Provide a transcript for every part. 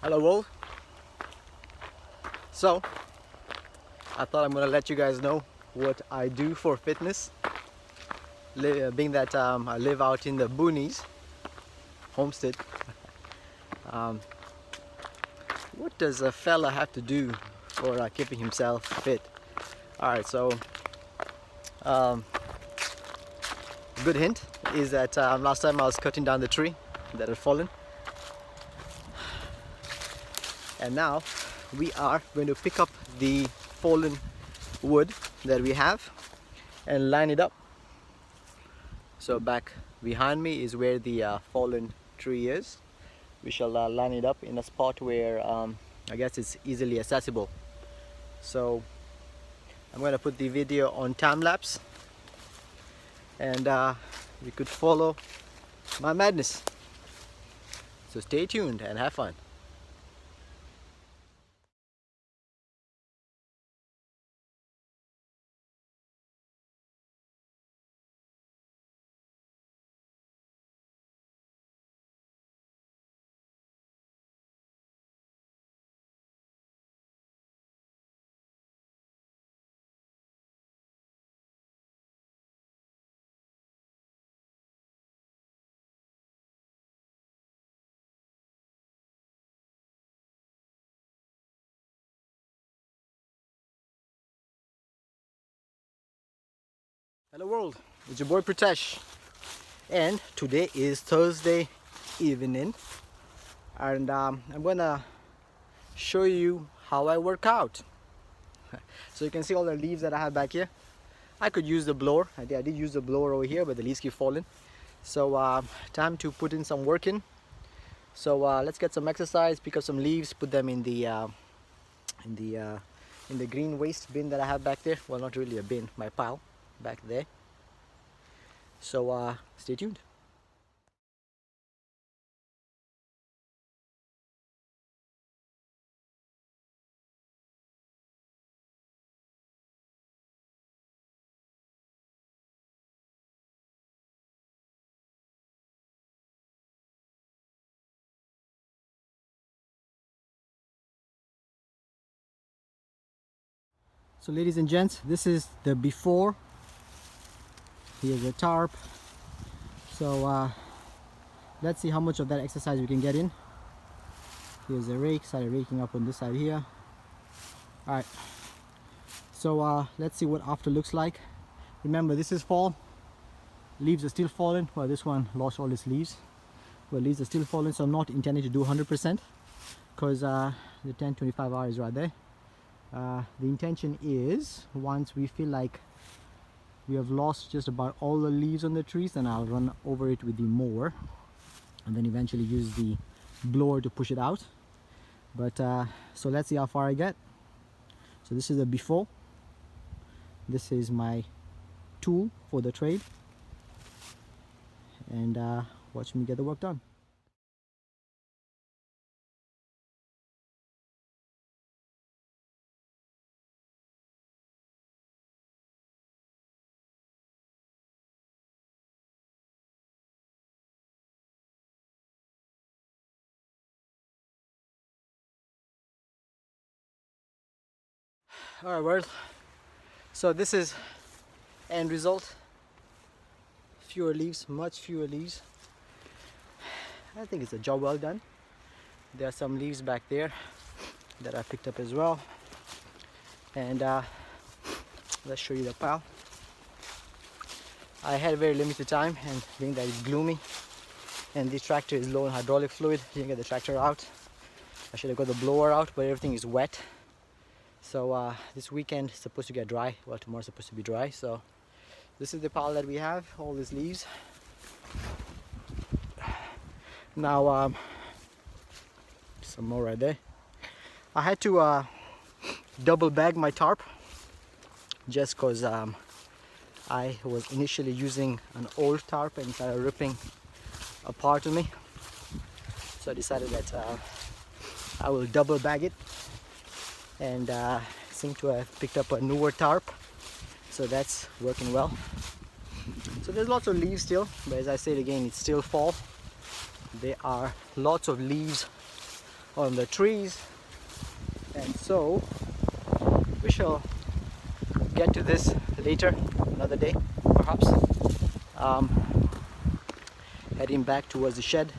Hello world. So I thought I'm gonna let you guys know what I do for fitness, being that I live out in the boonies, homestead. What does a fella have to do for keeping himself fit? Alright, so good hint is that last time I was cutting down the tree that had fallen, and now we are going to pick up the fallen wood that we have and line it up. So back behind me is where the fallen tree is. We shall line it up in a spot where I guess it's easily accessible. So I'm going to put the video on time lapse, and you could follow my madness. So stay tuned and have fun. Hello world, it's your boy Pritesh, and today is Thursday evening, and I'm gonna show you how I work out. So you can see all the leaves that I have back here. I could use the blower. I did use the blower over here, but the leaves keep falling. So time to put in some work in. So let's get some exercise, pick up some leaves, put them in the green waste bin that I have back there. Well, not really a bin, my pile back there. So stay tuned. So ladies and gents, this is the before. Here's a tarp. So let's see how much of that exercise we can get in. Here's a rake, started raking up on this side here. Alright, so let's see what after looks like. Remember, this is fall. Leaves are still falling. Well, this one lost all its leaves. Well, leaves are still falling, so I'm not intending to do 100% because the 10-25 hours is right there. The intention is, once we feel like we have lost just about all the leaves on the trees, then I'll run over it with the mower and then eventually use the blower to push it out. But so let's see how far I get. So this is the before. This is my tool for the trade, and watch me get the work done. Alright, well, so this is end result. Fewer leaves, much fewer leaves. I think it's a job well done. There are some leaves back there that I picked up as well, and let's show you the pile. I had very limited time, and being that it's gloomy and the tractor is low on hydraulic fluid, didn't get the tractor out. I should have got the blower out, but everything is wet. So this weekend is supposed to get dry. Well, tomorrow's supposed to be dry. So this is the pile that we have, all these leaves. Now some more right there. I had to double bag my tarp just because I was initially using an old tarp and started ripping apart on me. So I decided that I will double bag it, and seem to have picked up a newer tarp, so that's working well. So there's lots of leaves still, but as I said again, it's still fall. There are lots of leaves on the trees, and so we shall get to this later, another day perhaps. Heading back towards the shed.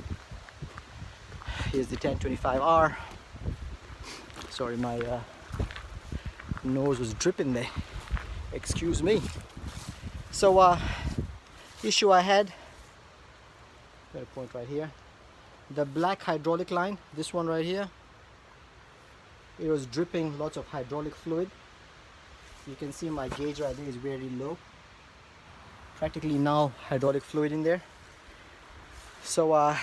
Here's the 1025R. Sorry, my nose was dripping there, excuse me. So issue I had, got a point right here, the black hydraulic line, this one right here, it was dripping lots of hydraulic fluid. You can see my gauge right there is very low, practically no hydraulic fluid in there. So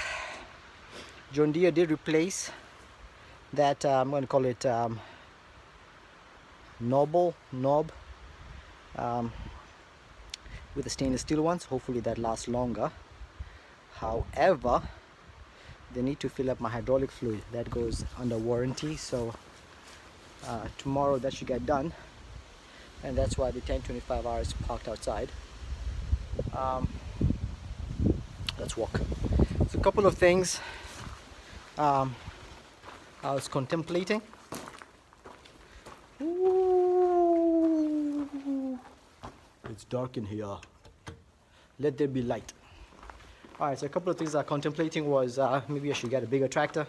John Deere did replace that, I'm going to call it knob with the stainless steel ones. Hopefully that lasts longer. However, they need to fill up my hydraulic fluid, that goes under warranty, so tomorrow that should get done, and that's why the 1025R is parked outside. Let's walk. So a couple of things I was contemplating. Ooh, it's dark in here. Let there be light. Alright, so a couple of things I was contemplating was maybe I should get a bigger tractor.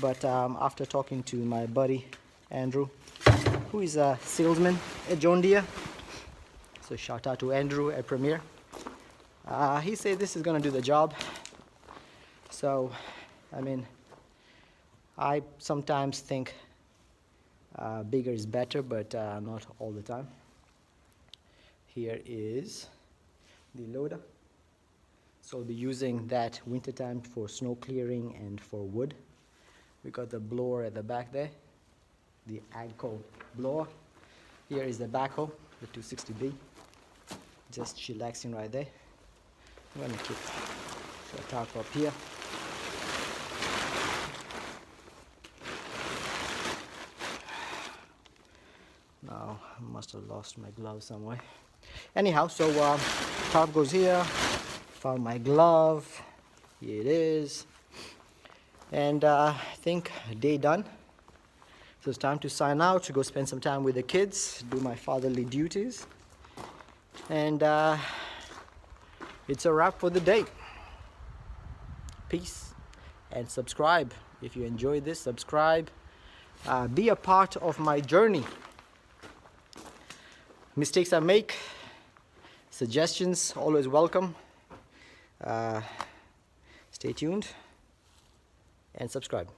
But after talking to my buddy Andrew, who is a salesman at John Deere, so shout out to Andrew at Premier, he said this is going to do the job. So, I mean, I sometimes think bigger is better, but not all the time. Here is the loader. So I'll be using that wintertime for snow clearing and for wood. We got the blower at the back there, the Agco blower. Here is the backhoe, the 260B, just chillaxing right there. I'm going to keep the tarp up here. Now I must have lost my glove somewhere. Anyhow, so tarp goes here. Found my glove. Here it is. And I think day done. So it's time to sign out, to go spend some time with the kids, do my fatherly duties. And it's a wrap for the day. Peace. And subscribe. If you enjoyed this, subscribe. Be a part of my journey. Mistakes I make, suggestions, always welcome. Stay tuned and subscribe.